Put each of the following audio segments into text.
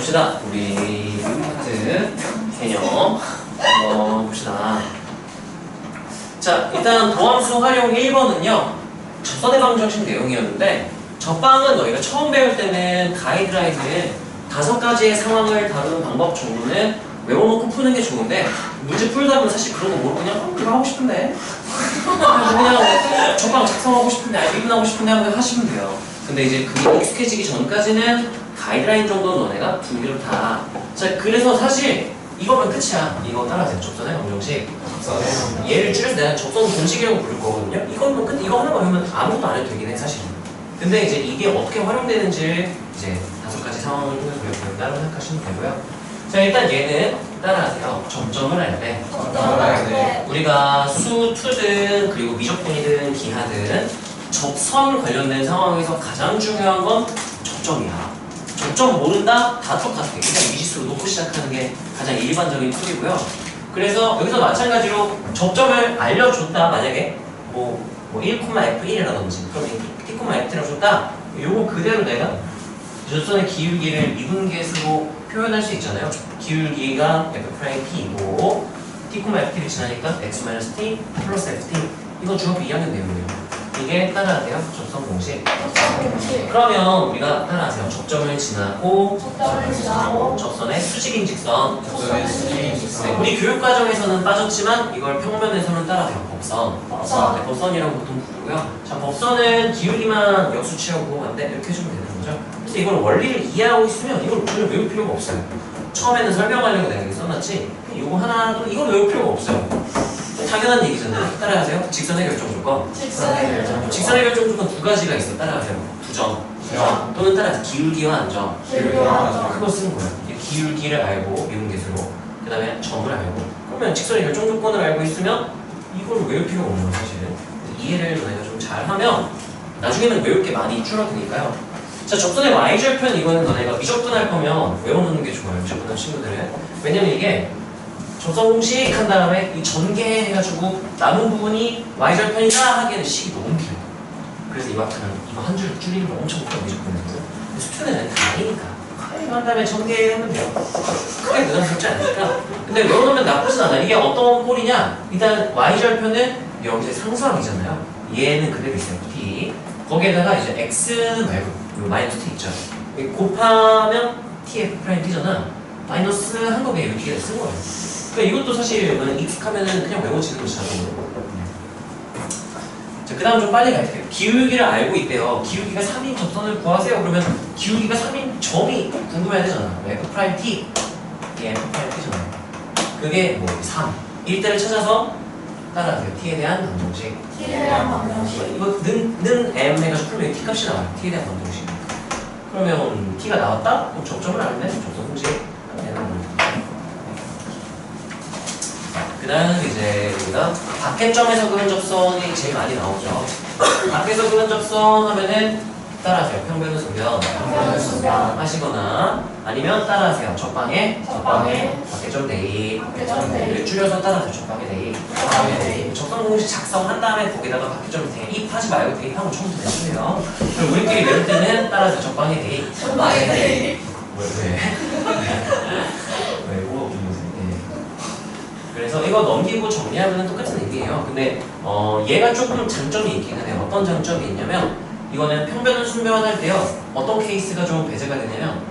봅시다. 우리 파트 개념 한번 봅시다. 자, 일단 도함수 활용 1번은요 접선의 방정식 내용이었는데, 접방은 너희가 처음 배울 때는 가이드라인을 5가지의 상황을 다루는 방법 정도는 외워놓고 푸는 게 좋은데, 문제 풀다 보면 사실 그런 거 모르고 그냥 그거 하고 싶은데 그냥 접방 작성하고 싶은데 미분하고 싶은데 하고 하시면 돼요. 근데 이제 그게 익숙해지기 전까지는 가이드라인 정도는 너네가 분류를 다. 자, 그래서 사실 이거면 끝이야. 이거 따라하세요. 접선의 방정식. 얘를 줄여서 내가 접선 공식이라고 부를 거거든요. 이거면 끝. 이거 하나만 하면 아무것도 안 해도 되긴 해 사실은. 근데 이제 이게 어떻게 활용되는지 이제 5가지 상황을 통해서 배우면 따로 생각하시면 되고요. 자, 일단 얘는 따라하세요. 접점을 할 때 우리가 수, 투든 그리고 미적분이든 기하든 접선 관련된 상황에서 가장 중요한 건 접점이야. 접점 모른다? 다 똑같아. 그냥 미지수로 놓고 시작하는 게 가장 일반적인 툴이고요. 그래서 여기서 마찬가지로 접점을 알려줬다. 만약에 뭐 1,f1이라든지 그럼 t,f2라고 줬다. 요거 그대로 내가 접선의 기울기를 미분계수로 표현할 수 있잖아요. 기울기가 f't이고 t,f2를 지나니까 x-t 플러스 ft. 이건 중학교 2학년 내용이에요. 이게 따라하세요. 접선 공식. 그러면 우리가 따라하세요. 접점을 지나고 접선의 수직인 직선. 네, 우리 교육과정에서는 빠졌지만 이걸 평면에서는 따라하세요. 법선. 네, 법선이라고 보통 부르고요. 자, 법선은 기울기만 역수치하고 안 돼. 이렇게 해주면 되는 거죠. 그래서 이걸 원리를 이해하고 있으면 이걸 전혀 외울 필요가 없어요. 처음에는 설명하려고 내가 이렇게 써놨지. 이거 하나도 이건 외울 필요가 없어요. 당연한 얘기잖아요. 따라하세요. 직선의 결정 조건. 직선의 결정 조건 2가지가 있어. 따라하세요. 부정. 또는 따라서 기울기와 안정. 그거 쓰는 거예요. 기울기를 알고 미분계수로. 그 다음에 점을 알고. 그러면 직선의 결정 조건을 알고 있으면 이걸 외울 필요가 없는 거예요. 사실은. 이해를 너네가 좀 잘하면 나중에는 외울 게 많이 줄어드니까요. 자, 접선의 y절편 이거는 너네가 미적분할 거면 외워놓는 게 좋아요. 미적분한 친구들은. 왜냐면 이게 접선 공식 한 다음에 이 전개해가지고 남은 부분이 y절편이다 하기에는 식이 너무 길어. 그래서 이거 한 줄 줄이는 거 엄청 못하고 미적분해서. 수트는 다 아니니까. 이거 한 다음에 전개하면 돼요. 크게 부담스럽지 않으니까. 근데 외워놓으면 나쁘진 않아. 이게 어떤 꼴이냐? 일단 y절편은 여기서 상수항이잖아요. 얘는 그대로 있어요. t. 거기에다가 이제 x 말고 마이너스 t 있죠. 곱하면 tf't잖아. 마이너스 한 거에 이렇게 쓴 거예요. 그러니까 이것도 사실 익숙하면은 그냥 외워지는 거지 자동으로. 자, 그 다음 좀 빨리 갈게요. 기울기를 알고 있대요. 기울기가 3인 접선을 구하세요. 그러면 기울기가 3인 점이 궁금해야 되잖아. f't 이게 f't잖아요. 그게 뭐 3. 1대를 찾아서 따라하세요. t에 대한 방정식. 이거 는 m 해가지고 풀면 t 값이 나와요. t에 대한 방정식. 그러면 t가 나왔다? 그럼 접점을 알면 접선 공식 되는 겁니다. 그 다음 이제 우리가 밖에점에서 그은 접선이 제일 많이 나오죠. 밖에서 그은 접선 하면은 따라하세요. 평변은 소변 하시거나 아니면 따라하세요. 적방에 밖에점 대입 줄여서 따라하세요. 적방에 대입. 접선 공식 작성한 다음에 거기다가 밖에점 대입하지 말고 대입하면 처음부터 내주세요. 그럼 우리끼리 외울 때는 따라하세요. 적방에 대입. 왜? 그래서 이거 넘기고 정리하면 똑같은 얘기예요. 근데 얘가 조금 장점이 있긴 해요. 어떤 장점이 있냐면 이거는 평변은 순변할 때요. 어떤 케이스가 좀 배제가 되냐면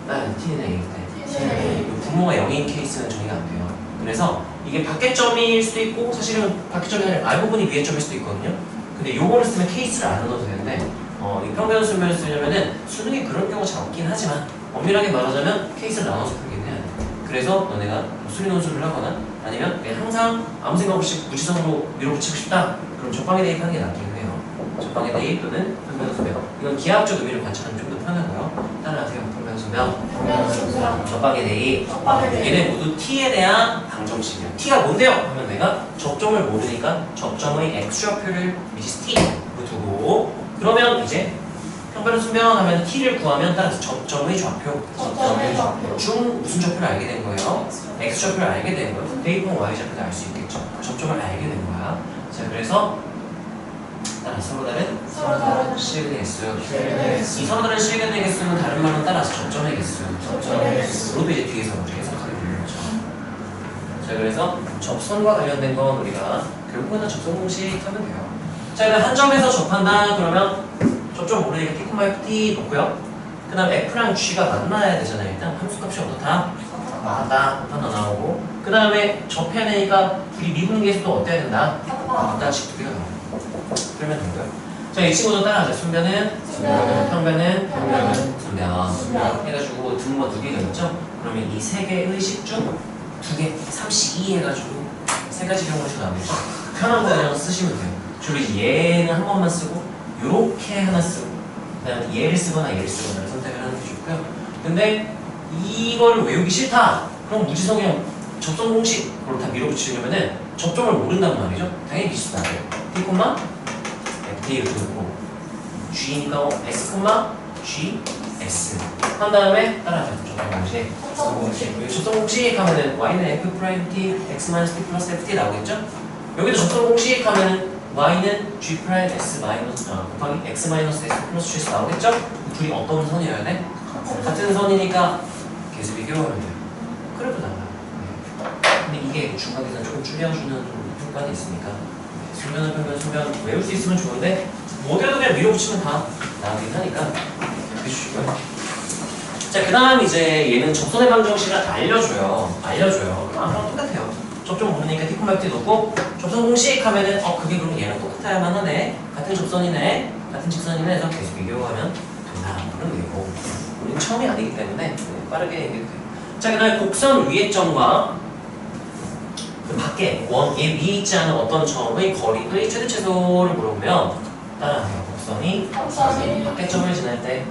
t는 a일 때 분모가 0인 케이스는 정의가 안 돼요. 그래서 이게 밖에점일 수도 있고 사실은 밖에점이 아니라 알부분이 위에 점일 수도 있거든요. 근데 요거를 쓰면 케이스를 안 넣어도 되는데 이 평변은 순변을 쓰려면은 수능에 그런 경우가 잘 없긴 하지만 엄밀하게 말하자면 케이스를 나눠서 풀긴 해야 돼. 그래서 너네가 수리논술을 하거나 아니면 항상 아무 생각 없이 무지성으로 밀어붙이고 싶다. 그럼 적방에 대입하는 게 낫긴 해요. 적방에 대입 또는 평변은 순변. 이건 기하학적 의미를 관찰하면 좀 더 편하고요. 따라하세요. 평변은 순변. 적방에 대입. 얘네 모두 t에 대한 방정식이에요. t가 뭔데요? 하면 내가 접점을 모르니까 접점의 x좌표를 미지수 t로 두고 그러면 이제 평변은 순변 하면 t를 구하면 따라서 접점의 좌표. 중 무슨 좌표를 알게 된 거예요? x좌표를 알게 된 거예요. 대입은 y좌표도 알 수 있겠죠. 접점을 알게 된 거야. 자, 그래서 서로 다른 실근의 개수. 이 서로 다른 실근의 개수는 다른 말로 따라서 접점의 개수. 우리가 먼저 해석하게 되는 거죠. 자, 그래서 접선과 관련된 건 우리가 결국에는 접선 공식 하면 돼요. 자, 일단 한 점에서 접한다 그러면 접점 모르니까 t, t 놓고요. 그 다음 f랑 g가 만나야 되잖아요. 일단 함수값이 어떻다? 맞다. 하나 나오고 그 다음에 접해야 되니까 둘이 미분계수도 어때야 된다? 맞다씩 두 개가 나와요. 그러면 되고요. 자, 이 친구도 따라하자. 순변은 평변은 순변 해가지고 등호가 두 개가 있죠? 그러면 이 세 개의 식 중 두 개, 3씩 2 해가지고 세 가지 경우가 나오겠죠? 편한 거 그냥 쓰시면 돼요. 주로 얘는 한 번만 쓰고 요렇게 하나 쓰고 그다음에 얘를 쓰거나 얘를 쓰거나 선택을 하는 게 좋고요. 근데 이거를 외우기 싫다. 그럼 무지성형 접선 공식으로 다 밀어붙이려면은 접점을 모른단 말이죠. 당연히 비슷 나와요. t, f 이렇게 놓고 g니까 s, g, s 한 다음에 따라하죠. 접선 공식. 접선 공식 하면은 y는 f 프라임 t, x 마이너스 t 플러스 ft 나오겠죠? 여기도 접선 공식 하면은 y는 g 프라임 s 마이너스 곱하기 x 마이너스 s 플러스 g's 나오겠죠? 둘이 어떤 선이어야 돼? 같은 선이니까 계속 비교하면 돼요. 그래도 나와요. 근데 이게 중간계산 조금 줄여주는 효과가 있으니까 순변은 평변, 순변 외울 수 있으면 좋은데 모델도 그냥 밀어붙이면 다 나오긴 하니까 이렇게 주시고요. 자, 그 다음 이제 얘는 접선의 방정식을 알려줘요. 그럼 똑같아요. 접점 모르니까 t, t 놓고 접선 공식 하면은 그게 그럼 얘랑 똑같아야만 하네. 같은 접선이네. 같은 직선이네 해서 계속 비교하면 된다. 그런 얘기고 우리는 처음이 아니기 때문에 빠르게 얘기해도 돼요. 자, 그 다음에 곡선 위의 점과 그 밖에 원얘 위에 있지 않은 어떤 점의 거리의 최대 최소를 물어보면 따라하세요. 곡선이 밖에 점을 지날 때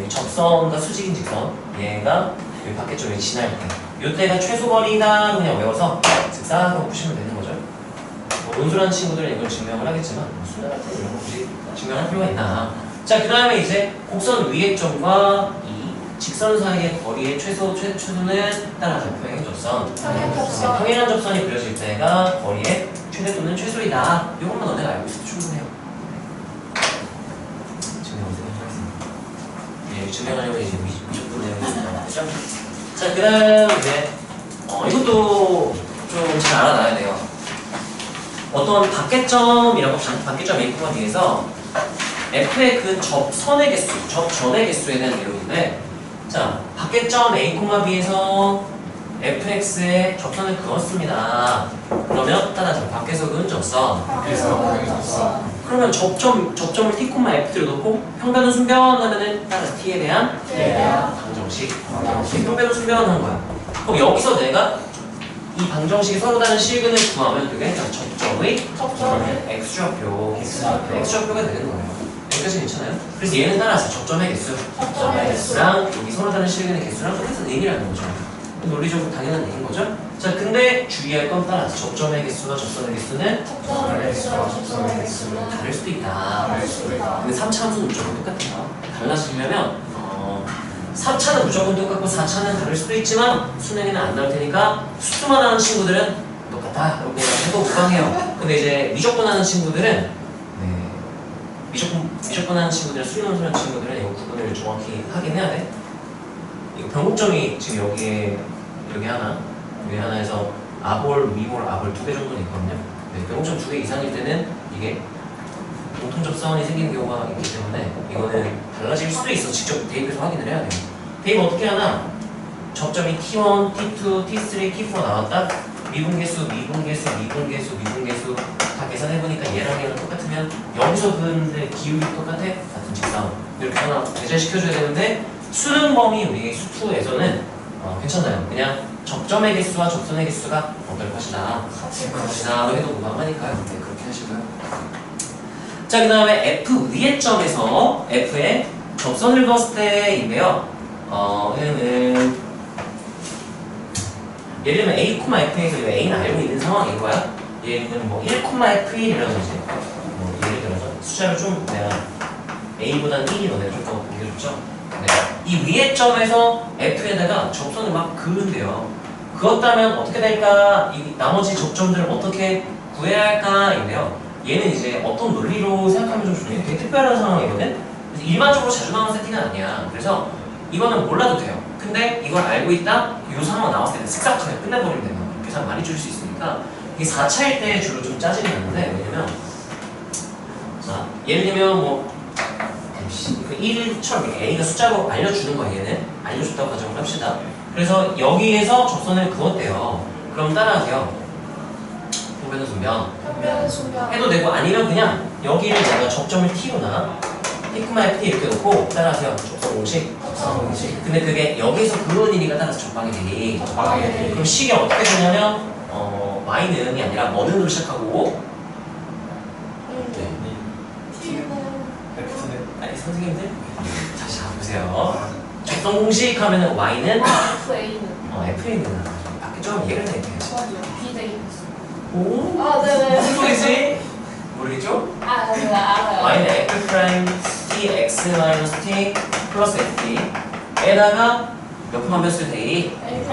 접선과 수직인 직선 얘가 여기 밖에 점을 지날 때 이때가 최소 거리다 그냥 외워서 쓱싹하고 푸시면 되는 거죠. 논술하는 친구들은 이걸 증명을 하겠지만 수능할 때 이런 거 굳이 증명할 필요가 있나. 자, 그 다음에 이제 곡선 위의 점과 이 직선 사이의 거리의 최소는 따라서 평행 접선. 평행한 접선이 그려질 때가 거리의 최대 또는 최소이다. 이것만 너네가 알고 있어도 충분해요. 증명하려면 이제 미적분 내용이 나오죠. 자, 그 다음 이제 이것도 좀 잘 알아놔야 돼요. 어떤 밖에점이라고 밖에점 A, B에서 F의 그 접선의 개수, 접전의 개수에 대한 내용인데 자, 밖에점 A, B에서 fx의 접선을 그었습니다. 그러면 따라서 밖에서 그은 접선. 그러면 접점을 t, f를 놓고 평변은 순변하면은 따라서 t에 대한 방정식. 평변은 순변한 거야. 그럼 여기서 내가 이 방정식이 서로 다른 실근을 구하면 그게 접점의 x좌표, x좌표가 되는 거예요. 여기까지 괜찮아요? 그래서 얘는 따라서 접점의 개수랑 여기 서로 다른 실근의 개수랑 똑같은 얘기라는 거죠. 논리적으로 당연한 얘기인 거죠? 자, 근데 주의할 건 따라서 접점의 개수와 접선의 개수는 다를 수도 있다. 근데 3차 함수는 무조건 똑같아요. 달라지려면 3차는 무조건 똑같고 4차는 다를 수도 있지만 수능에는 안 나올 테니까 수수만 하는 친구들은 똑같다. 이렇게 해도 무방해요. 근데 이제 미적분 하는 친구들은 미적분 하는 친구들은 수리논술하는 친구들은 이거 구분을 정확히 하긴 해야 돼. 이거 변곡점이 지금 여기 하나, 여기 하나에서 아볼, 위볼, 아볼 2개 정도는 있거든요. 변곡점 2개 이상일 때는 이게 공통접선이 생기는 경우가 있기 때문에 이거는 달라질 수도 있어. 직접 대입해서 확인을 해야 돼요. 대입 어떻게 하나? 접점이 T1, T2, T3, T4 나왔다? 미분계수 다 계산해보니까 얘랑 얘랑 똑같으면 여기서 그는데 기울기 똑같아? 같은 직선 이렇게 하나 배제시켜줘야 되는데 수능 범위 우리 수투에서는 괜찮아요. 그냥 접점의 개수와 접선의 개수가 어떨 것이다 해도 무방하니까요. 네, 그렇게 하시고요. 자, 그 다음에 F 위의 점에서 F의 접선을 그었을 때인데요. 얘는 예를 들면 A, F에서 A는 알고 있는 상황인 거야. 얘는 뭐 1,F1이라든지 예를 들어서 숫자를 좀 내가 A보다는 1이 너네가 좀 더 옮겨줬죠. 네. 이 위의 점에서 F에다가 접선을 막 그은대요. 그었다면 어떻게 될까? 이 나머지 접점들을 어떻게 구해야 할까인데요. 얘는 이제 어떤 논리로 생각하면 좀 중요해. 되게 특별한 상황이거든. 그래서 일반적으로 자주 나오는 세팅은 아니야. 그래서 이거는 몰라도 돼요. 근데 이걸 알고 있다? 이 상황 나왔을 때 쓱싹 그냥 끝내버리면 돼요. 계산 많이 줄 수 있으니까. 이게 4차일 때 주로 좀 짜증이 나는데, 왜냐면 자, 예를 들면 뭐 1처럼 A가 숫자로 알려주는 거야. 얘는 알려줬다고 가정을 합시다. 그래서 여기에서 접선을 그었대요. 그럼 따라하세요. 보면은 분명 해도 되고, 아니면 그냥 여기를 내가 접점을 T로나 피크마 FT 이렇게 놓고 따라하세요. 접선 공식. 근데 그게 여기서 그은이니까 따라서 접방이 되니. 그럼 식이 어떻게 되냐면 Y는이 아니라 뭐는으로 시작하고, 아니 선생님들 다시 잡으세요. 접선 공식 하면은 Y는 FA는 밖에 좀 이해를 해야지. 오? 네네. 무슨 소리지? 모르겠죠? 네, 알아요. Y는 F 프라임 T X 마이너스 T 플러스 FT 에다가 몇 번 몇을 대이? 네.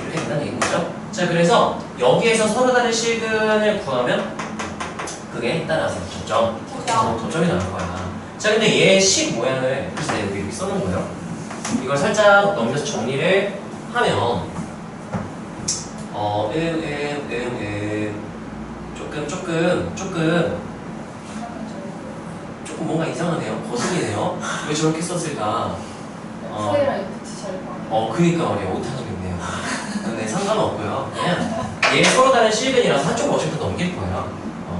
이렇게 된다는 얘기죠. 자, 그래서 여기에서 서로 다른 시근을 구하면 그게 따라서 접점이 나올 거야. 자, 근데 얘 식 모양을 그래서 내가 여기 써놓은 거예요. 이걸 살짝 넘겨서 정리를 하면 조금 뭔가 이상하네요. 거슬리네요. 왜 저렇게 썼을까? 그니까 말이야. 오타가 있네요. 근데 상관없고요. 그냥 얘 서로 다른 실근이라서 한쪽 어차피 넘길 거예요.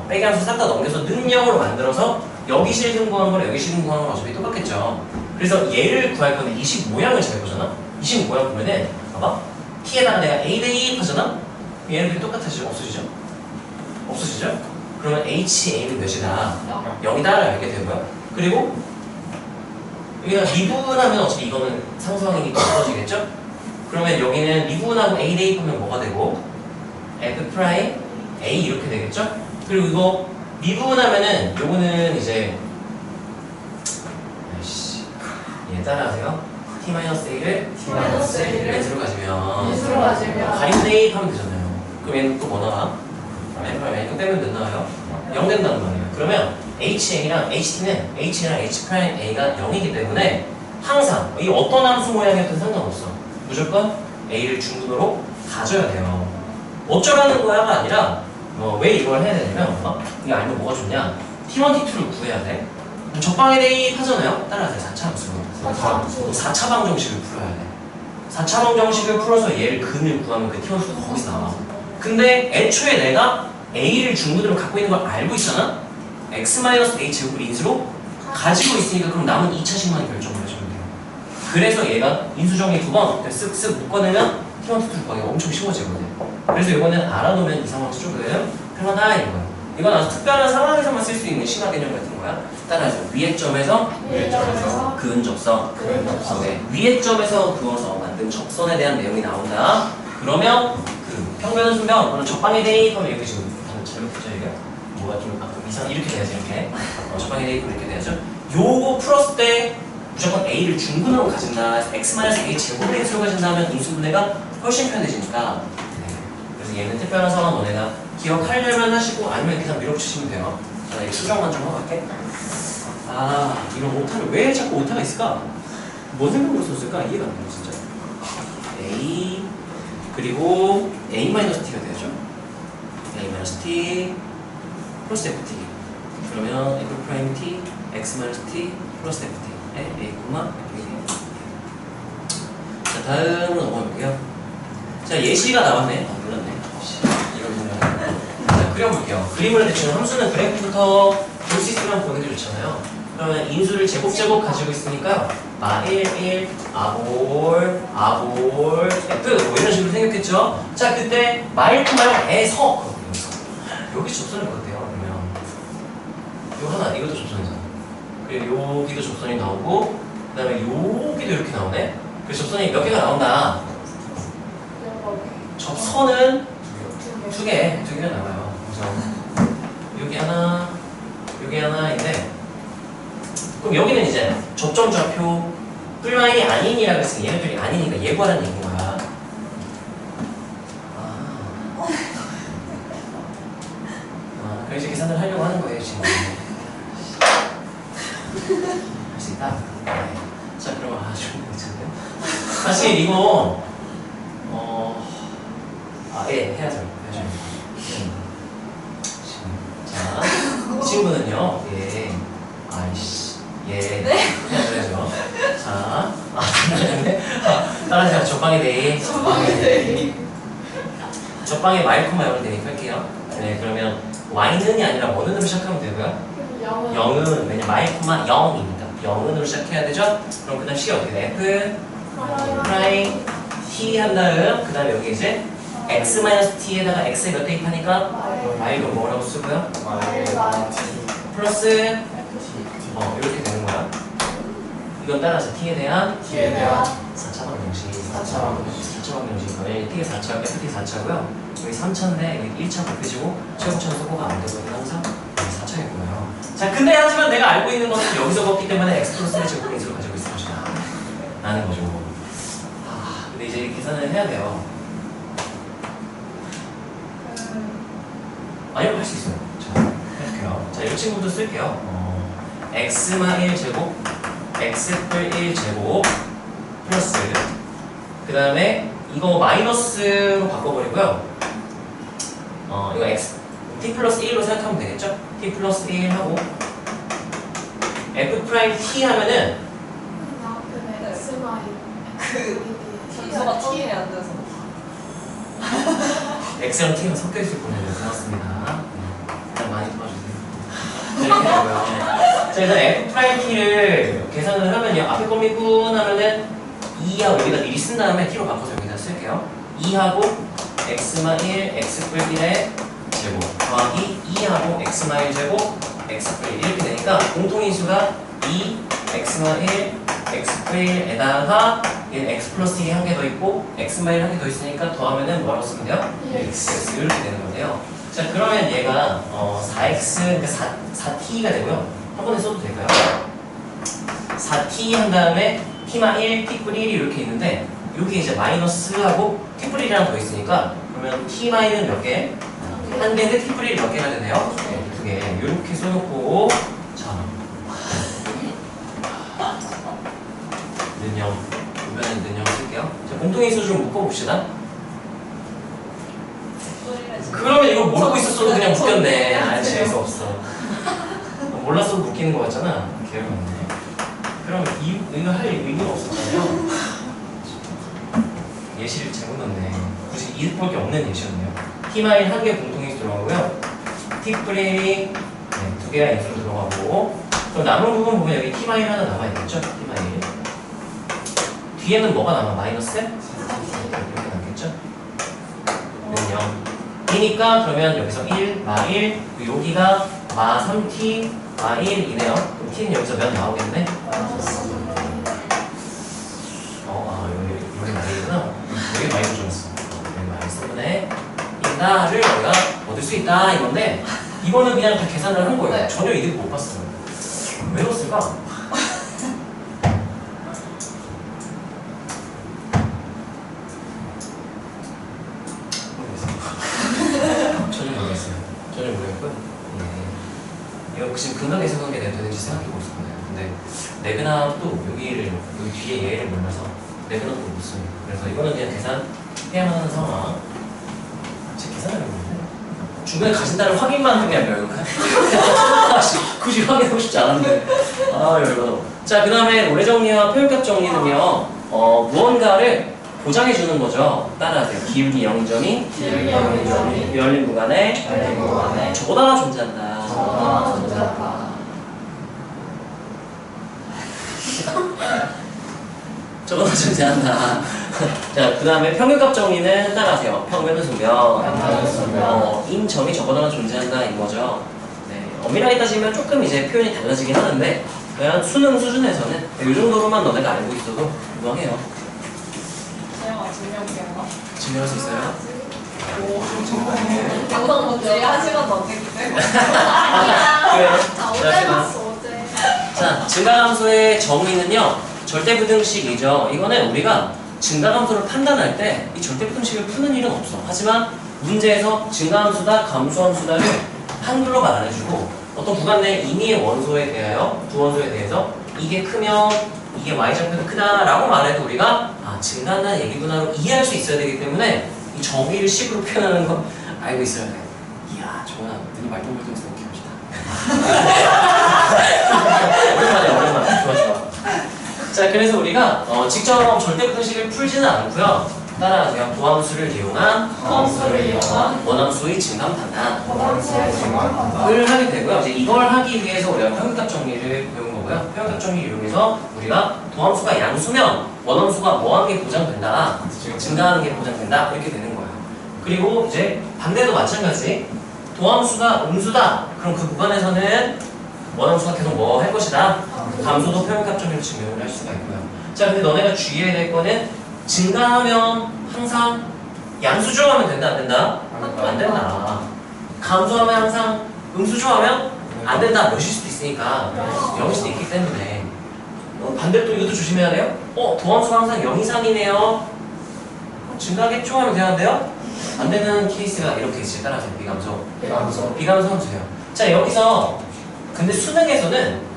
빼기 함수 싹 다 넘겨서 능력으로 만들어서 여기 실근 구한 거랑 여기 실근 구한 거랑 어차피 똑같겠죠. 그래서 얘를 구할 건데 이 식 모양을 잘 보잖아? 이 식 모양 보면은 봐봐. T에다가 내가 A 대 하잖아? 얘네들이 똑같아지죠? 없어지죠? 없어지죠? 그러면 HA는 몇이다? 0이다를 알게 되고요. 그리고 여기가 미분하면 어차피 이거는 상수항이니까 없어지겠죠? 그러면 여기는 미분하고 A 대입하면 뭐가 되고 F 프라임 A 이렇게 되겠죠? 그리고 이거 미분하면은 요거는 이제 얘 따라하세요. T-A를 N으로 가지면 가림 대입하면 되잖아요. 그럼 얘는 또 뭐 나와? N 프라임 N 빼면 몇 나와요? 0 된다는 말이에요. 그러면 HN이랑 HT는 H랑 H 프라임 A가 0이기 때문에 항상 이 어떤 함수 모양이었든 상관없어. 무조건 A를 중근으로 가져야 돼요. 어쩌라는 거야가 아니라 왜 이걸 해야 되냐면 이거 알면 뭐가 좋냐? T1, T2를 구해야 돼. 적방에 대입하잖아요. 따라하세요. 4차 함수. 4차 방정식을 풀어야 돼. 4차 방정식을 풀어서 얘를 근을 구하면 그 T1수가 거기서 나와. 근데 애초에 내가 A를 중근으로 갖고 있는 걸 알고 있잖아? X-A 제곱을 인수로 가지고 있으니까 그럼 남은 2차식만 결정을 해주면 돼요. 그래서 얘가 인수정리 2번 쓱쓱 묶어내면 T1, T2를 구하기가 엄청 쉬워지거든. 그래서 이거는 알아놓으면 이 상황에서 조금 편하다 이거야. 이건 아주 특별한 상황에서만 쓸 수 있는 심화 개념 같은 거야. 따라서 위의 점에서 그은 접선. 네. 위의 점에서 그어서 만든 접선에 대한 내용이 나온다. 그러면 그 평균 수면 그런 적방에 대입하면 여기 지금 잘못했죠 이게? 뭐가 좀 이상 이렇게 돼야지 이렇게. 적방에 대입하면 이렇게 돼야죠. 요거 풀었을 때 무조건 A를 중근으로 가진다. X-A 제곱을 X로 가진다면 인수분해가 훨씬 편해지니까. 그래서 얘는 특별한 상황 너네가 기억하려면 하시고 아니면 그냥 밀어붙이시면 돼요. 자, 이 수정만 좀 하고 갈게. 이런 오타를 왜 자꾸 오타가 있을까? 뭔 생각으로 썼을까? 이해가 안 돼요, 진짜. A 그리고 A-T가 되죠. A-T 플러스 FT. 그러면 F'-T, X-T 플러스 FT. A, FT. 자, 다음으로 넘어가 볼게요. 자, 예시가 나왔네. 몰랐네. 이걸 보면. 자, 그려볼게요. 그림을 대충 함수는 그래프부터 볼 수 있으면 보는 게 좋잖아요. 그러면 인수를 제곱 가지고 있으니까요. 1, 아볼, F 뭐 이런 식으로 생겼겠죠? 자, 그때 말고 에서 여기 접선일 것 같아요. 그러면 요 하나, 이것도 접선이잖아. 그리고 여기도 접선이 나오고 그 다음에 여기도 이렇게 나오네. 그래서 접선이 몇 개가 나온다. 접선은 두 개가 나와요. 그래서 여기 하나인데 그럼 여기는 이제 접점 좌표 뿔마이 아닌이라고 했으니 얘네들이 아니니까 예고하는 얘기인 거야. 그래서 계산을 하려고 하는 거예요 지금. 자, 그럼 좀 괜찮은데? 사실 이거 예, 해야죠. 자, 이 친구는요. 예. 아이씨. 예. 네? 해야죠. 자, 따라하세요. 적방의 데이. 적방의 마이코마 영을 대입할게요. 네, 그러면 Y는이 아니라 뭐는으로 시작하면 되고요. 0은 왜냐 마이코마 0입니다. 0은으로 시작해야 되죠? 그럼 그 다음 C가 어떻게 돼? F 프라임 T 한 다음 그 다음에 여기 이제 X-T에다가 X에 몇 대입하니까 Y로 뭐라고 쓰고요? 플러스 이렇게 되는 거야. 이건 따라서 T에 대한 4차 방정식. 4차 방정식. 왜냐면 T가 4차, FT 4차고요. 여기 3차인데 여기 1차 곱해지고 최고차는 소거가 안 되고 여기 항상 4차겠고요. 자, 근데 하지만 내가 알고 있는 것은 여기서 걷기 때문에 X 플러스 제곱 인수를 가지고 있을 것이다 라는 거죠. 근데 이제 계산을 해야 돼요. 아니요, 할 수 있어요. 자, 해볼게요. 자, 이 친구도 쓸게요. x마 1제곱 x플 1제곱 플러스 그 다음에 이거 마이너스로 바꿔버리고요. 이거 x t 플러스 1로 생각하면 되겠죠? t 플러스 1 하고 f 프라임 t 하면은 점수가 T에 안 돼서 x랑 t가 섞여있을 뻔했네요. 고맙습니다. 일단 많이 도와주세요. 이렇게 되고요. 자, 일단 f 프라임 t를 계산을 하면요. 앞에 거 미분하면은 2하고 여기다 미리 쓴 다음에 t로 바꿔서 여기다 쓸게요. 2하고 x마 1, x플 1의 제곱 더하기 2하고 x마 1 제곱, x플 1 이렇게 되니까 공통인수가 2, x마 1, x플 1에다가 x 플러스 1이 한 개 더 있고 x마 1 한 개 더 있으니까 더하면은 뭐라고 쓰면 돼요? x 이렇게 되는 건데요. 자, 그러면 얘가 4x, 그러니까 4t가 되고요. 한 번에 써도 될까요? 4t 한 다음에 t마 1, t뿔 1이 이렇게 있는데 여기 이제 마이너스하고 t뿔 1이랑 더 있으니까 그러면 t마이는 몇 개? 한 개인데 t뿔 1이 몇 개나 되네요? 네, 2개. 이렇게 써놓고 자 는영 이번엔 는영 쓸게요. 자, 공통인수 좀 묶어봅시다. 그러면 이거 모르고 있었어도 그냥 묶였네. 아, 재수 없어. 몰랐어도 묶이는 거 같잖아. 개열받네. 그럼 이거 할 의미가 없었잖아요. 예시를 잘못 넣네. 굳이 이득볼 게 없는 예시였네요. T마일 한 개 공통인수 들어가고요. T프레임이 두 개가 인수로 들어가고 그럼 남은 부분 보면 여기 T마일 하나 남아있겠죠? T마일 뒤에는 뭐가 남아? 마이너스? 이렇게 남겠죠? 는 0 이니까 그러면 여기서 1, 마 1, 여기가 마 3t, 마 1이네요. 그럼 t는 여기서 몇 나오겠네? 여기 말이구나. 여기 많이 줬어. 여기 마이너스 분의 1나를 우리가 얻을 수 있다 이건데 이거는 그냥 다 계산을 한 거예요. 네. 전혀 이득 못 봤어요. 왜 그랬을까? 전혀 모르겠어요. 전혀 모르겠고요. 이거 지금 근각에 생각하게 되는지 생각해보고 있었거든요. 근데 레그납도 여기 뒤에 얘를 몰라서 레그납도 못 써요. 그래서 이거는 그냥 계산해야만 하는 상황. 제 계산을 해보는데 주변에 가신다는 확인만 하는 게 아니라 굳이 확인하고 싶지 않았는데 열받아. 자, 그 다음에 노래 정리와 표현값 정리는요 무언가를 보장해 주는 거죠. 따라하세요. 기울기 0점이 열린 구간에 저보다 존재한다. 저보다 존재한다. 자, 그 다음에 평균값 정리는 따라하세요. 평균은 소몇 인점이 저보다 존재한다 이거죠. 네, 엄밀하게 따지면 조금 이제 표현이 달라지긴 하는데 그냥 수능 수준에서는 이 정도로만 너네가 알고 있어도 무방해요. 증명할 수 있어요? 영상 문제 1시간 넘겠기 때문에 자, 증가함수의 정의는요 절대부등식이죠. 이거는 우리가 증가함수를 판단할 때 이 절대부등식을 푸는 일은 없어. 하지만 문제에서 증가함수다 감소함수다를 한글로 말 안 해주고 어떤 구간 내 임의의 원소에 대하여 두 원소에 대해서 이게 크면 이게 y좌표도 크다라고 말해도 우리가 증가한다는 얘기구나로 이해할 수 있어야 되기 때문에 이 정의를 식으로 표현하는 거 알고 있어야 돼요. 이야, 정말 눈이 말똥말똥해서 너무 귀엽다. 오랜만에 좋아. 자, 그래서 우리가 직접 절대부등식을 풀지는 않고요. 따라하세요. 도함수를 이용한 원함수의 증감 판단을 하게 되고요. 이제 이걸 하기 위해서 우리가 평균값 정리를 배운 거고요. 평균값 정리를 이용해서 우리가 도함수가 양수면 원함수가 뭐하는 게 보장된다, 증가하는 게 보장된다, 이렇게 되는 거예요. 그리고 이제 반대도 마찬가지. 도함수가 음수다. 그럼 그 구간에서는 원함수가 계속 뭐 할 것이다. 감소도 평균값 정리로 증명을 할 수가 있고요. 자, 근데 너네가 주의해야 될 거는 증가하면 항상 양수조 하면 된다, 안 된다? 안 된다. 감소하면 항상 음수조 하면 안 된다. 몇일 수도 있으니까 0일 수도 있기 때문에 반대로 또 이것도 조심해야 돼요. 도함수가 항상 0 이상이네요. 증가하겠죠 하면 되는데요. 안 되는 케이스가 이렇게 있어요. 따라서 비감소 함수예요. 자, 여기서 근데 수능에서는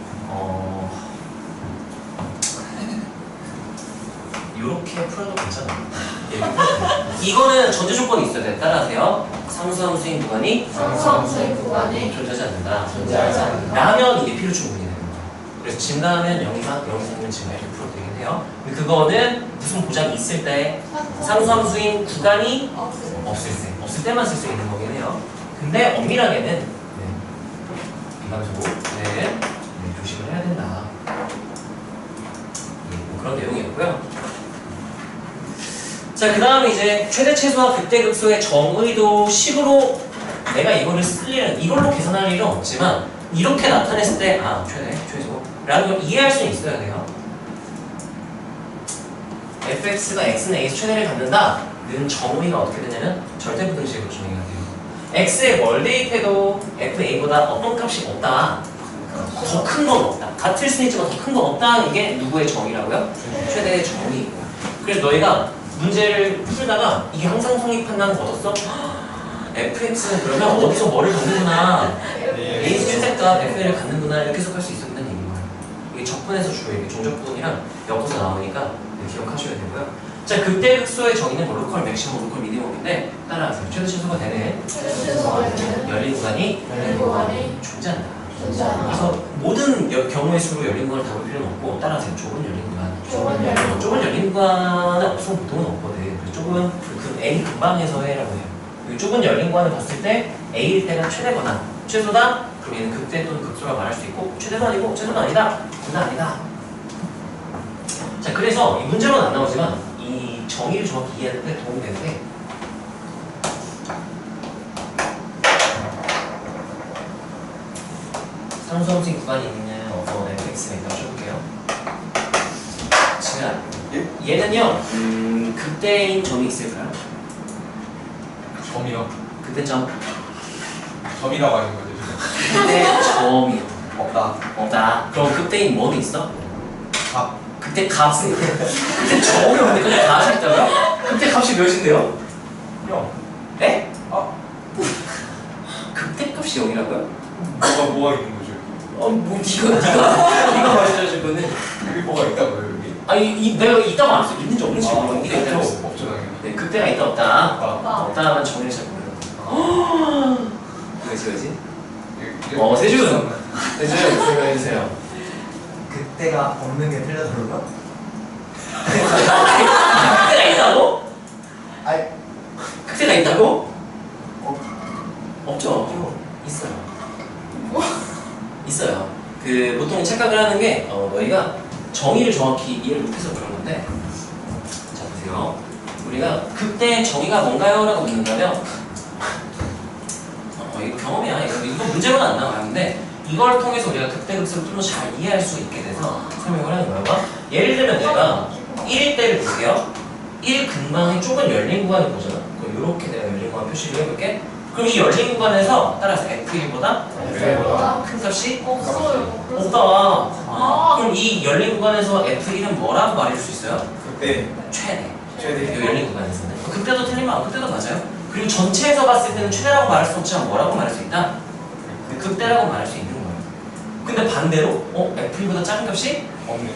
이렇게 풀어도 괜찮아요. 이거는 전제 조건이 있어야 돼요. 따라하세요. 상수함수인 구간이 존재하지 않는다. 라면 이게 필요 충분히 되는 거예요. 그래서 증가하면 0 이상, 0 이상이면 증가 이렇게 풀어도 되긴 해요. 근데 그거는 무슨 보장이 있을 때 상수함수인 구간이 없을 때만 쓸 수 있는 거긴 해요. 근데 엄밀하게는 비감소는 조심을 해야 된다. 뭐 그런 내용이었고요. 자, 그 다음에 이제 최대 최소와 극대 극소의 정의도 식으로 내가 이거를 쓸 일은, 이걸로 계산할 일은 없지만 이렇게 나타냈을 때 최대 최소 라는 걸 이해할 수는 있어야 돼요. fx가 x는 a에서 최대를 갖는다 는 정의가 어떻게 되냐면 절대부등식으로 정의가 돼요. x에 뭘 대입해도 fa보다 어떤 값이 없다, 더 큰 건 없다, 같을 수는 있지만 더 큰 건 없다, 이게 누구의 정의라고요? 최대의 정의이고요. 그래서 너희가 문제를 풀다가 이게 항상 성립한다는 거 얻었어? fx는 그러면 어디서 뭐를 갖는구나, a에서 최대값 f를 갖는구나, 이렇게 해석할 수 있었다는 얘기인 거예요. 이게 적분에서 주로 이렇게 종적분이랑 엮어서 나오니까 기억하셔야 되고요. 자, 극대 극소의 정의는 뭐 로컬 맥시멈, 로컬 미니멈인데 따라하세요. 최대 최소가 되는 열린 구간이 존재한다. 그래서 모든 경우의 수로 열린 구간을 다 볼 필요는 없고 따라하세요. 좁은 열린 구간. 좁은 열린 구간은 없으면 보통은 없거든. 좁은 그 A 근방에서 해라고 해요. 이 좁은 열린 구간을 봤을 때 A일 때가 최대거나 최소다. 그럼 얘는 극대 또는 극소라 말할 수 있고 최대도 아니고 최소도 아니다. 둘 다 아니다. 자, 그래서 이 문제로는 안 나오지만 이 정의를 정확히 이해하는 데 도움이 되는데, 상수함수인 구간이 있는 fx 벡터 써볼게요. 자, 얘는요 극대인 점이 있을까요? 점이요? 극대점. 점이라고 하는 거죠. 극대점이요. 없다. 그럼 극대인 뭐는 있어? 값. 극대 값은 극대 점이 없는데 극대 값이 있다고요? 극대 값이 몇인데요? 0. 에? 극대 값이 0이라고요? 뭐가 있는 거죠? 뭐 네가 말해줘야지 그거는. 여기 뭐가 있다고요, 여기? 아니 내가 있다고 안 했어. 있는지 없는지 모르는 게 있다고 했어. 없죠, 당연히. 네, 극대가 있다 없다. 없다. 하면 정의를 잘 모르는 거. 그지? 세준 설명해주세요. 그때가 없는 게 틀려서 그런가? 극대가 있다고? 아이, 극대가 있다고? 없죠. 있어요. 있어요. 그 보통 착각을 하는 게 너희가 정의를 정확히 이해를 못해서 그런 건데, 자 보세요. 우리가 극대의 정의가 뭔가요? 라고 묻는다면 이거 경험이야. 이거 문제로는 안 나와요. 근데 이걸 통해서 우리가 극대 극소를 좀 더 잘 이해할 수 있게 돼서 설명을 하는 거예요. 예를 들면 내가 1일 때를 볼게요. 1 근방에 좁은 열린 구간을 보잖아. 그럼 이렇게 내가 열린 구간 표시를 해볼게. 그럼 이 열린 구간에서 따라서 F1보다 큰 값이 없다. 그럼 이 열린 구간에서 F1은 뭐라고 말해줄 수 있어요? 그때 최대. 최대. 이 열린 구간에서는. 그때도 틀리면 그때도 맞아요. 그리고 전체에서 봤을 때는 최대라고 말할 수 없지만 뭐라고 말할 수 있다? 극대라고 말할 수 있는 거예요. 근데 반대로 F1보다 작은 값이 없네요.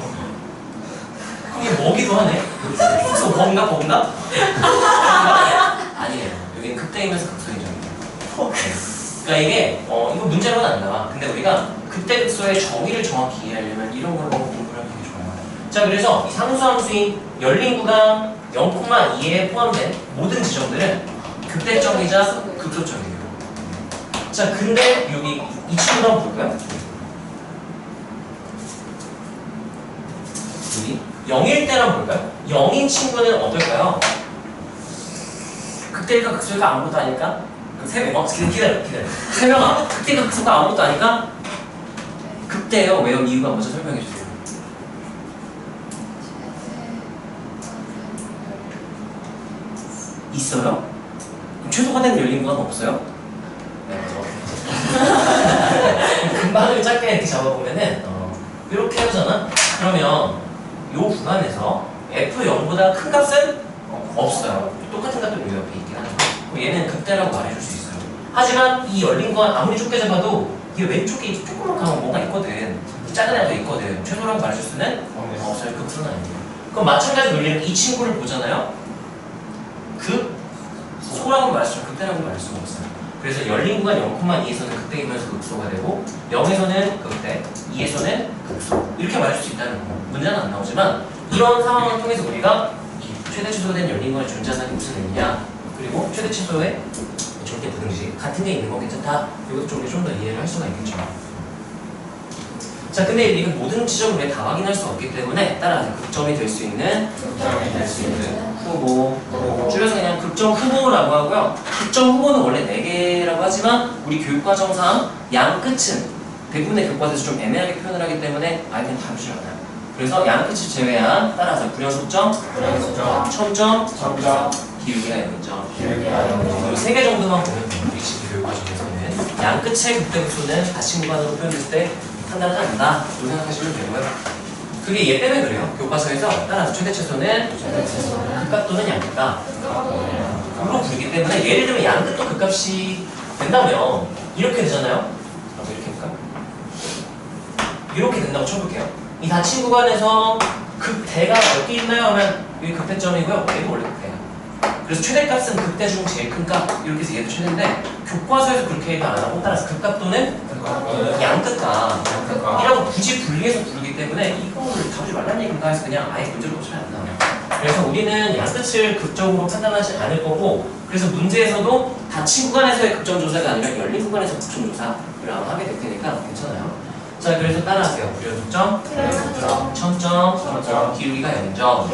보기도 하네. 그래서 뭔가? 아니에요. 여기는 극대이면서 극소이정이에요. 그러니까 이게 이거 문제로는 안 나와. 근데 우리가 극대 극소의 정의를 정확히 이해하려면 이런 걸 보고 공부를 하는 게 좋아요. 자, 그래서 이 상수함수인 열린 구간 0,2에 포함된 모든 지점들은 극대점이자 극소점이에요. 자, 근데 여기 이 친구도 한번 볼까요? 여기 0일 때랑 볼까요? 0인 친구는 어떨까요? 극대일까 극소일까 아무것도 아닐까? 기다려. 세명아, 극대일까 극소일까 아무것도 아닐까? 극대예요. 왜요? 이유가 먼저 설명해 주세요. 있어요? 그럼 최소가 되는 열린 구간은 없어요? 네, 금방을 짧게 이렇게 잡아보면은 이렇게 하잖아? 그러면 이 구간에서 F0보다 큰 값은 없어요. 똑같은 값도 요 옆에 있긴 하죠. 얘는 극대라고 말해줄 수 있어요. 하지만 이 열린 구간 아무리 좁게 잡아도 이게 왼쪽에 조그맣게 뭐가 있거든. 작은 애도 있거든. 최소라고 말해줄 수는 없어요. 극소는 아니에요. 그럼 마찬가지 논리는 이 친구를 보잖아요. 소라고 말했죠. 극대라고 말할 수가 없어요. 그래서 열린 구간 0,2에서는 극대이면서 극소가 되고 0에서는 극대, 2에서는 극소 이렇게 말할 수 있다는 거. 문제는 안 나오지만 이런 상황을 통해서 우리가 이 최대 최소가 된 열린 구간의 존재하는 게 무슨 의미냐, 그리고 최대 최소의 절대 부등식 같은 게 있는 거 괜찮다. 이것도 좀 더 이해를 할 수가 있겠죠. 자, 근데 이거 모든 지점을 왜 다 확인할 수 없기 때문에 따라서 극점이 될 수 있는 후보, 줄여서 그냥 극점 후보라고 하고요. 극점 후보는 원래 4개라고 하지만 우리 교육과정상 양 끝은 대부분의 교과서에서 좀 애매하게 표현을 하기 때문에 아예 그냥 다루지 않아요. 그래서 양 끝을 제외한 따라서 불연속점, 첨점, 기울기가 0점. 3개 정도만 보면 돼요. 우리 지금 교육과정에서는 양 끝의 극대극소는 다친 구간으로 표현됐을 때 판단하지 않는다. 이렇게 생각하시면 되고요. 그게 얘 때문에 그래요. 교과서에서 따라서 최대 최소는 극값 또는 양극값 으로 부르기 때문에 예를 들면 양극도 극값이 된다면 이렇게 되잖아요. 이렇게 할까? 이렇게 된다고 쳐볼게요. 이 닫힌 구간에서 극대가 몇 개 있나요? 하면 여기 극대점이고요. 얘도 원래 극대야. 그래서 최대값은 극대 중 제일 큰 값 이렇게 해서 얘도 최대인데 교과서에서 그렇게 얘기 안 하고 따라서 극값 또는 양극값이라고 굳이 분리해서 부르기 때문에 이거를 다루지 말라는 얘기인가 해서 그냥 아예 문제로 없으면 안 나와요. 그래서 우리는 양끝을 극적으로 판단하지 않을 거고, 그래서 문제에서도 닫힌 구간에서의 극점 조사가 아니라 열린 구간에서 극점 조사를 아마 하게 될 테니까 괜찮아요. 자, 그래서 따라하세요. 불연속점, 첨점, 기울기가 0점.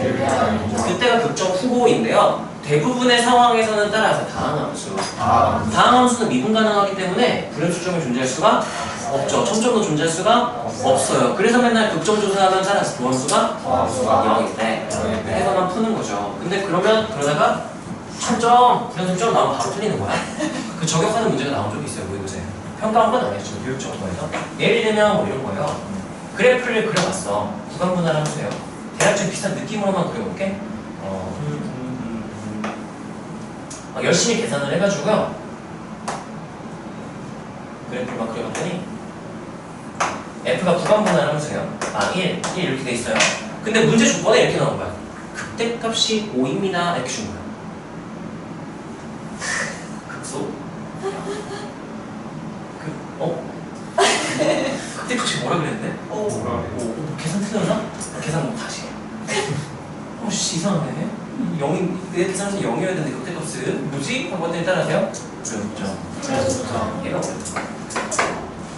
그때가 극점 후보인데요. 대부분의 상황에서는 따라서 다항함수. 다항함수는 미분 가능하기 때문에 불연속점이 존재할 수가 없죠. 첨점도 존재할 수가 없어요. 그래서 맨날 극점 조사하면 따라서 도함수가 0인데 해서만 푸는 거죠. 근데 그러다가 첨점, 불연속점 나오면 바로 틀리는 거야. 그 저격하는 문제가 나온 적이 있어요. 모의고사에. 평가한 건 아니었죠. 교육정보에서. 예를 들면 뭐 이런 거예요. 그래프를 그려봤어. 구간분할 함수예요. 대략적인 비슷한 느낌으로만 그려볼게. 열심히 계산을 해가지고요. 그래프를 막 그려봤더니 F가 구간분할 함수예요. 1 이렇게 돼 있어요. 근데 문제 조건에 이렇게 나온 거야. 극대값이 5입니다. 이렇게 준 거야. 극소? 극대값이 뭐라 그랬는데? 계산 틀렸나? 계산 못 다시 해. 씨, 이상하네. 0이, 내 계산에서 0이어야 되는데 극대값은 뭐지? 하고 봤더니 따라하세요. 불연속점. 얘가 뭐야?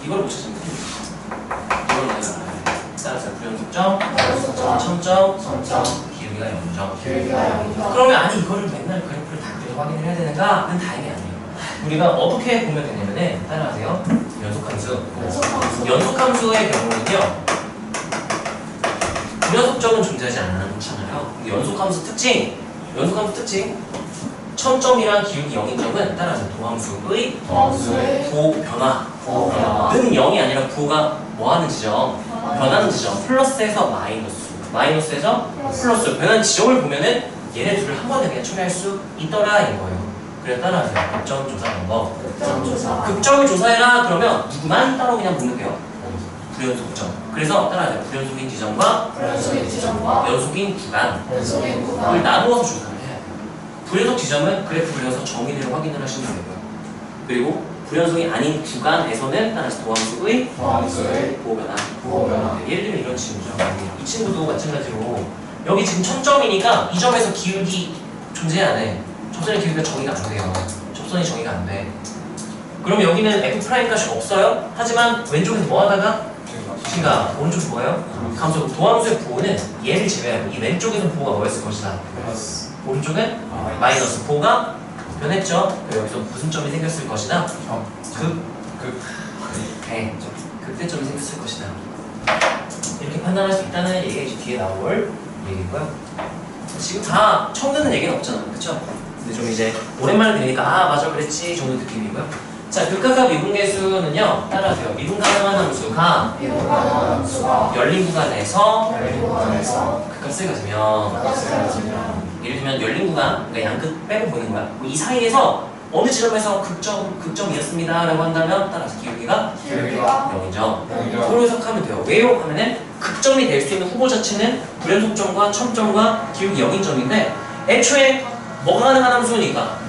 이걸 못 찾으면 이걸 내가 알아야 돼. 따라서 불연속점, 첨점, 기울기가 0점. 그러면 아니 이거를 맨날 그래프를 다 그려서 확인을 해야 되는가는 다행이 아니에요. 우리가 어떻게 보면 되냐면은 따라하세요. 연속함수. 연속함수의 경우는요. 불연속점은 존재하지 않잖아요. 근데 연속함수 특징, 첨점이랑 기울기 0인 점은 따라서 도함수의 부호변화는 0이 아니라 부호가 뭐하는 지점? 변하는 지점. 플러스에서 마이너스에서 플러스. 변하는 지점을 보면은 얘네 둘을 한 번에 그냥 처리할 수 있더라 인 거예요. 그래서 따라하세요. 극점 조사 방법. 극점을 조사해라 그러면 누구만 따로 그냥 보면 돼요. 불연속점. 그래서 따라하세요. 불연속인 지점과 불연속인 지점과 연속인 구간을 연속인 구간 나누어서 조사를 해야 돼요. 불연속 지점은 그래프 그려서 정의대로 확인을 하시면 되고요. 그리고 불연속이 아닌 구간에서는 따라서 도함수의 도함수의 보호변화. 보호변화. 예를 들면 이런 친구죠. 이 친구도 마찬가지로 여기 지금 1000점이니까 이 점에서 기울기 존재 안 해. 접선의 기울기가 정의가 안 돼요. 접선이 정의가 안 돼. 그럼 여기는 F 프라임 값이 없어요. 하지만 왼쪽에서 뭐 하다가 증가, 오른쪽에서 뭐예요? 감소. 도함수의 보호는 얘를 제외하고 이 왼쪽에서 보호가 뭐였을 것이다. 오른쪽은 마이너스. 보호가 변했죠. 그리고 여기서 무슨 점이 생겼을 것이다. 네, 극대점이 생겼을 것이다. 이렇게 판단할 수 있다는 얘기가 이제 뒤에 나올 얘기고요. 지금 다 처음 듣는 얘기는 없잖아, 그쵸? 근데 좀 이제 오랜만에 들으니까 아 맞아 그랬지 정도 느낌이고요. 자, 극각과 미분계수는요 따라하세요. 미분 가능한 함수가 미분 가능한 함수가 열린 구간에서 열린 구간에서 극값을 가지면 값을 가지면 예를 들면 열린 구간, 그러니까 양끝 빼고 보는 거야. 뭐이 사이에서 어느 지점에서 극점이었습니다 라고 한다면 따라서 기울기가 기울기가 0이죠. 서로 해석하면 돼요. 왜요? 하면은 극점이 될 수 있는 후보 자체는 불연속점과 첨점과 기울기 0인 점인데 애초에 뭐가 가능한 함수니까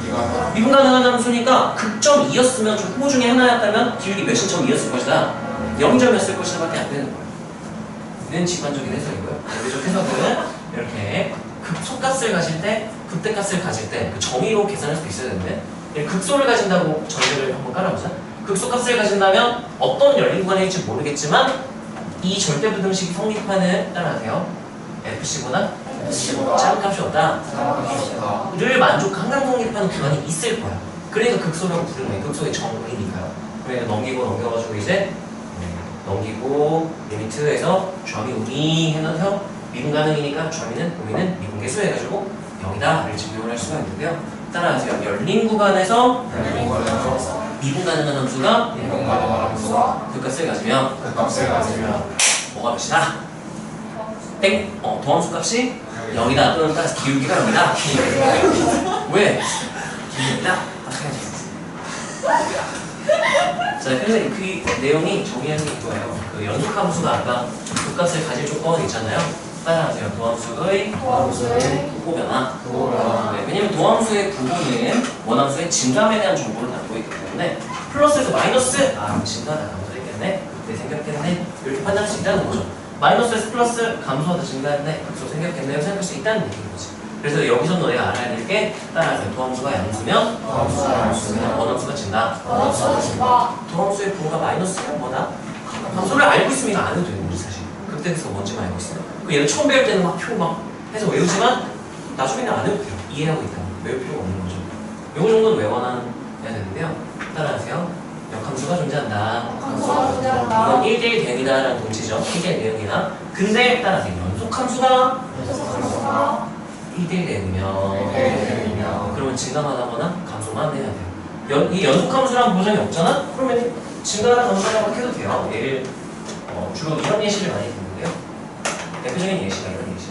미분 가능한 함수니까 극점 2였으면 저 후보 중에 하나였다면 기울기 몇인 점 2였을 것이다. 0점이었을 것이다 밖에 안 되는 거예요. 이는 직관적인 해석이고요. 대비적 해석은 이렇게 극소값을 가질 때, 극대값을 가질 때 그 정의로 계산할 수 있어야 되는데 극소를 가진다고 전제를 한번 깔아보자. 극소값을 가진다면 어떤 열린 구간일지 모르겠지만 이 절대부등식이 성립하는 따라하세요. FC보다 작은 값이 없다를 한강 성립하는 구간이 있을 거야. 그러니까 극소라고 부르는 거예요. 극소의 정의니까요. 그러니까 넘겨가지고 이제 넘기고 리미트에서 좌미 우미 해놔서 미분 가능이니까 좌미는 우미는 미분계수 해가지고 0이다를 증명을 할 수가 있는데요. 따라하세요. 열린 구간에서 미분 가능한 함수가 극값을 가지면 뭐가 몇이다? 땡! 도함수 값이 0이다 또는 따라서 기울기가 0이다. 왜? 기울기다? 자, 그래서 그 내용이 정의하는 게 이거예요. 그 연속함수가 아까 극값을 가질 조건 있잖아요. 따라하세요. 도함수의 후보변화. 네, 왜냐면 도함수의 부호는 원함수의 증감에 대한 정보를 담고 있기 때문에 플러스에서 마이너스 증가하다 감소했겠네. 그때 생겼겠네. 이렇게 판단할 수 있다는 거죠. 마이너스에서 플러스 감소하다 증가했네. 극소 생겼겠네요. 생각할 수 있다는 얘기인 거지. 그래서 여기서 너희가 알아야 될 게 따라하세요. 도함수가 양수면 원함수가 증가. 도함수의 부호가 마이너스면 뭐다? 함수를 알고 있으면 이거 안 해도 되는 거지 사실. 그때에서 뭔지만 알고 있으면. 그 얘는 처음 배울 때는 막 표 막 해서 외우지만 나중에는 안 해도 돼요. 이해하고 있다. 외울 필요가 없는 거죠. 요거 정도는 외워놔야 되는데요. 따라하세요. 역함수가 존재한다. 이건 1대1 대응이다라는 동치죠. 1대1 대응이나. 근데 따라하세요. 연속함수가 1대1 대응이면 그러면 증가만 하거나 감소만 해야 돼요. 이 연속함수라는 보장이 없잖아? 그러면 증가나 감소라고 해도 돼요. 예를 주로 이런 예시를 많이 듣는데요. 대표적인 예시가 이런 예시.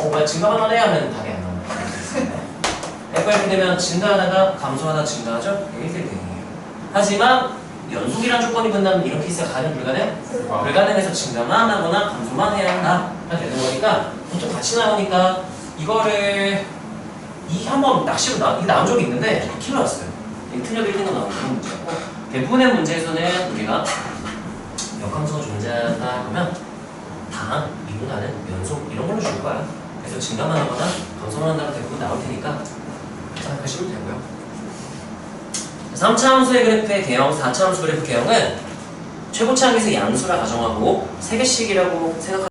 뭐야 증가만 해야 하면 답이 안 나와요. F가 이렇게 되면 증가하다가 감소하다 증가하죠? 이게 1대1 대응이에요. 하지만 연속이란 조건이 붙는다면 이런 케이스가 가능 불가능? 불가능해서 증가만 하거나 감소만 해야 한다 되는 거니까 좀 같이 나오니까 이거를 한번 낚시로 이게 나온 적이 있는데 큰일 났어요. 틀려 빌리는 거 나오는 그런 문제고 대부분의 문제에서는 우리가 역함수가 존재한다 그러면 당, 미분하는, 연속 이런 걸로 줄 거야. 그래서 증가만 하거나 감소만 한다고 대부분 나올 테니까 생각하시면 되고요. 3차 함수의 그래프의 개형, 4차 함수 그래프 개형은 최고차항에서 양수라 가정하고 3개씩이라고 생각하시면